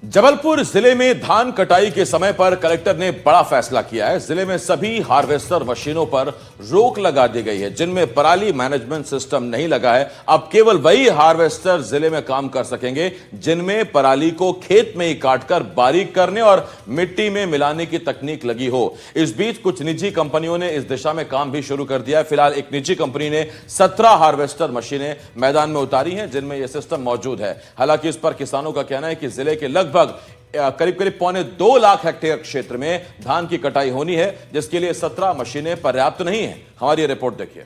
जबलपुर जिले में धान कटाई के समय पर कलेक्टर ने बड़ा फैसला किया है। जिले में सभी हार्वेस्टर मशीनों पर रोक लगा दी गई है जिनमें पराली मैनेजमेंट सिस्टम नहीं लगा है। अब केवल वही हार्वेस्टर जिले में काम कर सकेंगे जिनमें पराली को खेत में ही काटकर बारीक करने और मिट्टी में मिलाने की तकनीक लगी हो। इस बीच कुछ निजी कंपनियों ने इस दिशा में काम भी शुरू कर दिया है। फिलहाल एक निजी कंपनी ने 17 हार्वेस्टर मशीनें मैदान में उतारी हैं जिनमें यह सिस्टम मौजूद है। हालांकि इस पर किसानों का कहना है कि जिले के लगभग करीब करीब 2.25 लाख हेक्टेयर क्षेत्र में धान की कटाई होनी है, जिसके लिए 17 मशीनें पर्याप्त नहीं है। हमारी रिपोर्ट देखिए।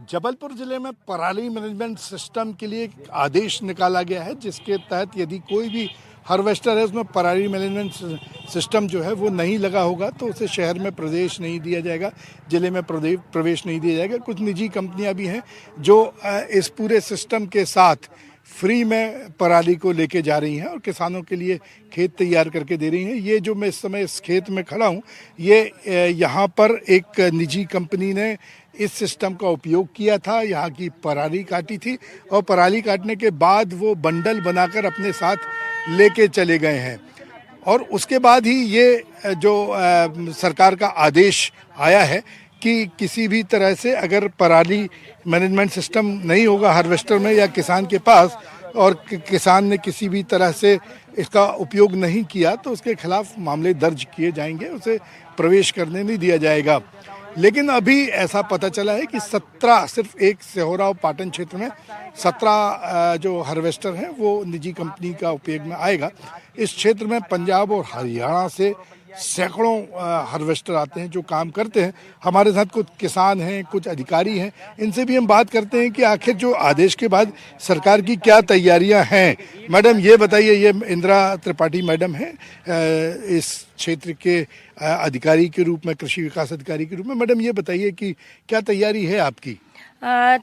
जबलपुर जिले में पराली मैनेजमेंट सिस्टम के लिए एक आदेश निकाला गया है, जिसके तहत यदि कोई भी हार्वेस्टर है उसमें पराली मैनेजमेंट सिस्टम जो है वो नहीं लगा होगा तो उसे शहर में प्रवेश नहीं दिया जाएगा, जिले में प्रवेश नहीं दिया जाएगा। कुछ निजी कंपनियां भी हैं जो इस पूरे सिस्टम के साथ फ्री में पराली को लेके जा रही हैं और किसानों के लिए खेत तैयार करके दे रही हैं। ये जो मैं इस समय इस खेत में खड़ा हूँ, ये यहाँ पर एक निजी कंपनी ने इस सिस्टम का उपयोग किया था, यहाँ की पराली काटी थी और पराली काटने के बाद वो बंडल बनाकर अपने साथ लेके चले गए हैं। और उसके बाद ही ये जो सरकार का आदेश आया है कि किसी भी तरह से अगर पराली मैनेजमेंट सिस्टम नहीं होगा हार्वेस्टर में या किसान के पास और किसान ने किसी भी तरह से इसका उपयोग नहीं किया तो उसके खिलाफ मामले दर्ज किए जाएंगे, उसे प्रवेश करने नहीं दिया जाएगा। लेकिन अभी ऐसा पता चला है कि 17 सिर्फ एक सिहोरा और पाटन क्षेत्र में 17 जो हार्वेस्टर हैं वो निजी कंपनी का उपयोग में आएगा। इस क्षेत्र में पंजाब और हरियाणा से सैकड़ों हार्वेस्टर आते हैं जो काम करते हैं। हमारे साथ कुछ किसान हैं, कुछ अधिकारी हैं, इनसे भी हम बात करते हैं कि आखिर जो आदेश के बाद सरकार की क्या तैयारियां हैं। मैडम ये बताइए, ये इंदिरा त्रिपाठी मैडम हैं इस क्षेत्र के अधिकारी के रूप में, कृषि विकास अधिकारी के रूप में। मैडम ये बताइए कि क्या तैयारी है आपकी?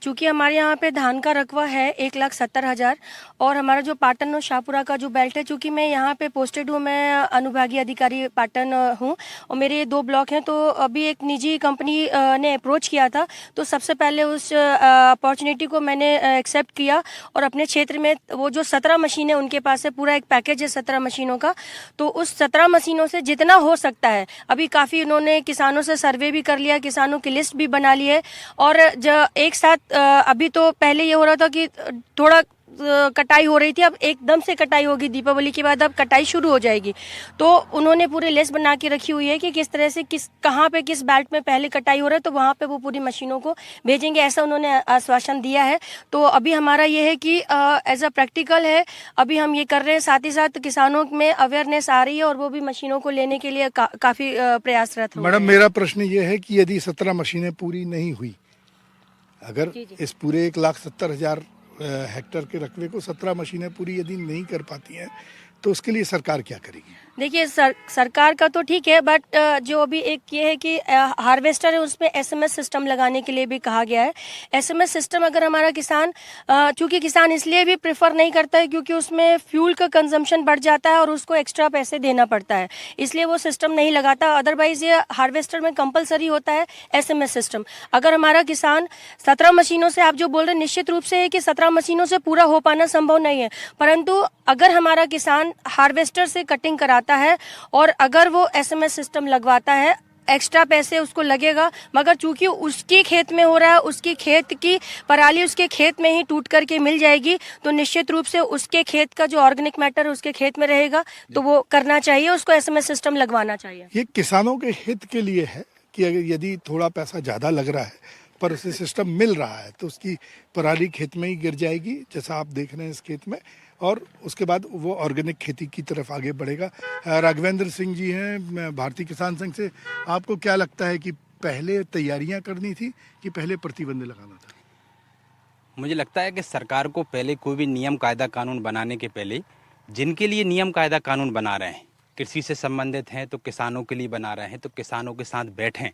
चूँकि हमारे यहाँ पे धान का रकबा है 1,70,000 और हमारा जो पाटन और शाहपुरा का जो बेल्ट है, चूँकि मैं यहाँ पे पोस्टेड हूँ, मैं अनुभागीय अधिकारी पाटन हूँ और मेरे ये 2 ब्लॉक हैं। तो अभी एक निजी कंपनी ने अप्रोच किया था तो सबसे पहले उस अपॉर्चुनिटी को मैंने एक्सेप्ट किया और अपने क्षेत्र में वो जो 17 मशीनें उनके पास है, पूरा एक पैकेज है 17 मशीनों का, तो उस 17 मशीनों से जितना हो सकता है, अभी काफ़ी उन्होंने किसानों से सर्वे भी कर लिया, किसानों की लिस्ट भी बना ली है और एक साथ अभी तो पहले ये हो रहा था कि थोड़ा कटाई हो रही थी, अब एकदम से कटाई होगी, दीपावली के बाद अब कटाई शुरू हो जाएगी। तो उन्होंने पूरी लिस्ट बना के रखी हुई है कि किस तरह से कहाँ पे किस बेल्ट में पहले कटाई हो रहा है, तो वहाँ पे वो पूरी मशीनों को भेजेंगे, ऐसा उन्होंने आश्वासन दिया है। तो अभी हमारा ये है कि एज अ प्रैक्टिकल है, अभी हम ये कर रहे हैं, साथ ही साथ किसानों में अवेयरनेस आ रही है और वो भी मशीनों को लेने के लिए काफ़ी प्रयासरत हो। मैडम मेरा प्रश्न ये है कि यदि 17 मशीनें पूरी नहीं हुई, अगर इस पूरे 1,70,000 हेक्टेयर के रकबे को 17 मशीनें पूरी यदि नहीं कर पाती हैं तो उसके लिए सरकार क्या करेगी? देखिए सरकार का तो ठीक है, बट जो अभी एक ये है कि हार्वेस्टर है उसमें एसएमएस सिस्टम लगाने के लिए भी कहा गया है। एसएमएस सिस्टम अगर हमारा किसान, चूंकि किसान इसलिए भी प्रेफर नहीं करता है क्योंकि उसमें फ्यूल का कंजम्पशन बढ़ जाता है और उसको एक्स्ट्रा पैसे देना पड़ता है, इसलिए वो सिस्टम नहीं लगाता। अदरवाइज ये हार्वेस्टर में कंपलसरी होता है एसएमएस सिस्टम। अगर हमारा किसान 17 मशीनों से, आप जो बोल रहे हैं, निश्चित रूप से है कि 17 मशीनों से पूरा हो पाना संभव नहीं है, परंतु अगर हमारा किसान हार्वेस्टर से कटिंग कराता है और अगर वो एसएमएस सिस्टम लगवाता है, एक्स्ट्रा पैसे उसको लगेगा, मगर चूंकि उसके खेत में हो रहा है, उसकी खेत की पराली उसके खेत में ही टूट करके मिल जाएगी, तो निश्चित रूप से उसके खेत का जो ऑर्गेनिक मैटर उसके खेत में रहेगा, तो वो करना चाहिए, उसको एसएमएस सिस्टम लगवाना चाहिए। ये किसानों के हित के लिए है कि यदि थोड़ा पैसा ज़्यादा लग रहा है पर उसे सिस्टम मिल रहा है तो उसकी पराली खेत में ही गिर जाएगी, जैसा आप देख रहे हैं इस खेत में, और उसके बाद वो ऑर्गेनिक खेती की तरफ आगे बढ़ेगा। राघवेंद्र सिंह जी हैं भारतीय किसान संघ से। आपको क्या लगता है कि पहले तैयारियां करनी थी कि पहले प्रतिबंध लगाना था? मुझे लगता है कि सरकार को पहले कोई भी नियम कायदा कानून बनाने के पहले जिनके लिए नियम कायदा कानून बना रहे हैं, कृषि से संबंधित हैं तो किसानों के लिए बना रहे हैं, तो किसानों के साथ बैठें,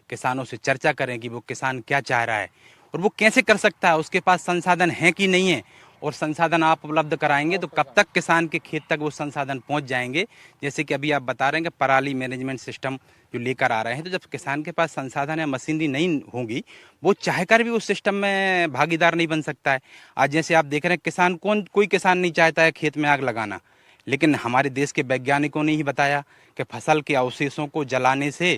किसानों से चर्चा करें कि वो किसान क्या चाह रहा है और वो कैसे कर सकता है, उसके पास संसाधन है कि नहीं है, और संसाधन आप उपलब्ध कराएंगे तो कब तक किसान के खेत तक वो संसाधन पहुंच जाएंगे। जैसे कि अभी आप बता रहे हैं कि पराली मैनेजमेंट सिस्टम जो लेकर आ रहे हैं, तो जब किसान के पास संसाधन या मशीनरी नहीं होगी, वो चाहकर भी उस सिस्टम में भागीदार नहीं बन सकता है। आज जैसे आप देख रहे हैं, कोई किसान नहीं चाहता है खेत में आग लगाना, लेकिन हमारे देश के वैज्ञानिकों ने ही बताया कि फसल के अवशेषों को जलाने से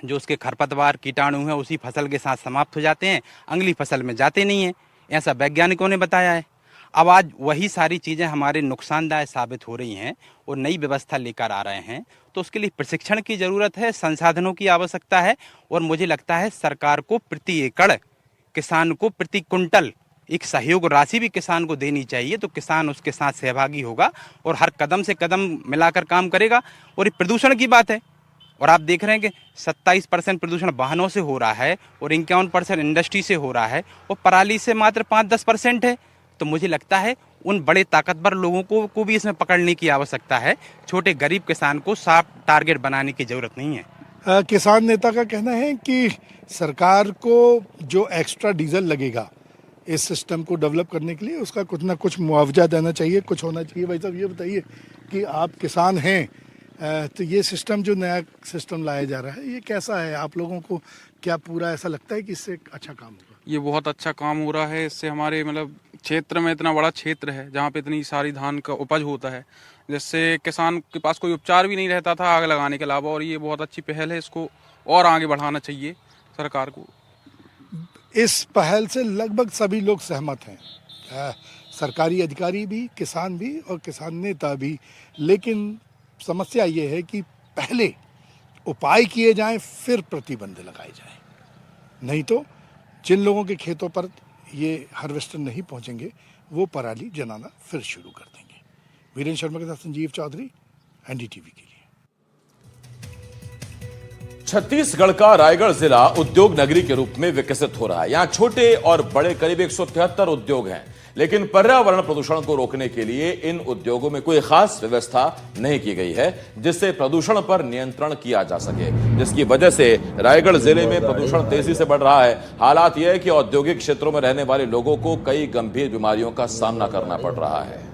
जो उसके खरपतवार कीटाणु हैं उसी फसल के साथ समाप्त हो जाते हैं, अगली फसल में जाते नहीं हैं। ऐसा वैज्ञानिकों ने बताया है। अब आज वही सारी चीज़ें हमारे नुकसानदायक साबित हो रही हैं और नई व्यवस्था लेकर आ रहे हैं, तो उसके लिए प्रशिक्षण की ज़रूरत है, संसाधनों की आवश्यकता है। और मुझे लगता है सरकार को प्रति एकड़, किसान को प्रति कुंटल एक सहयोग राशि भी किसान को देनी चाहिए, तो किसान उसके साथ सहभागी होगा और हर कदम से कदम मिलाकर काम करेगा। और ये प्रदूषण की बात है, और आप देख रहे हैं कि 27% प्रदूषण वाहनों से हो रहा है और 51% इंडस्ट्री से हो रहा है और पराली से मात्र 5-10% है। तो मुझे लगता है उन बड़े ताकतवर लोगों को भी इसमें पकड़ने की आवश्यकता है। छोटे गरीब किसान को साफ टारगेट बनाने की जरूरत नहीं है। किसान नेता का कहना है कि सरकार को जो एक्स्ट्रा डीजल लगेगा इस सिस्टम को डेवलप करने के लिए उसका कुछ ना कुछ मुआवजा देना चाहिए, कुछ होना चाहिए। भाई साहब ये बताइए कि आप किसान हैं, तो ये सिस्टम जो नया सिस्टम लाया जा रहा है ये कैसा है? आप लोगों को क्या पूरा ऐसा लगता है कि इससे अच्छा काम होगा? ये बहुत अच्छा काम हो रहा है। इससे हमारे मतलब क्षेत्र में, इतना बड़ा क्षेत्र है जहाँ पे इतनी सारी धान का उपज होता है, जिससे किसान के पास कोई उपचार भी नहीं रहता था आग लगाने के अलावा। और ये बहुत अच्छी पहल है, इसको और आगे बढ़ाना चाहिए सरकार को। इस पहल से लगभग सभी लोग सहमत हैं, सरकारी अधिकारी भी, किसान भी और किसान नेता भी। लेकिन समस्या ये है कि पहले उपाय किए जाएं फिर प्रतिबंध लगाए जाएं, नहीं तो जिन लोगों के खेतों पर ये हार्वेस्टर नहीं पहुंचेंगे वो पराली जलाना फिर शुरू कर देंगे। वीरेंद्र शर्मा के साथ संजीव चौधरी, एनडीटीवी के लिए। छत्तीसगढ़ का रायगढ़ जिला उद्योग नगरी के रूप में विकसित हो रहा है। यहां छोटे और बड़े करीब 173 उद्योग हैं, लेकिन पर्यावरण प्रदूषण को रोकने के लिए इन उद्योगों में कोई खास व्यवस्था नहीं की गई है जिससे प्रदूषण पर नियंत्रण किया जा सके, जिसकी वजह से रायगढ़ जिले में प्रदूषण तेजी से बढ़ रहा है। हालात यह है कि औद्योगिक क्षेत्रों में रहने वाले लोगों को कई गंभीर बीमारियों का सामना करना पड़ रहा है।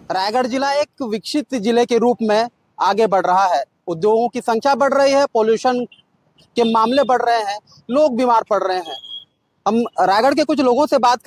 रायगढ़ जिला एक विकसित जिले के रूप में आगे बढ़ रहा है। उद्योगों की संख्या बढ़ रही है, पॉल्यूशन के मामले बढ़ रहे हैं, लोग बीमार पड़ रहे हैं। हम रायगढ़ के कुछ लोगों से बात कर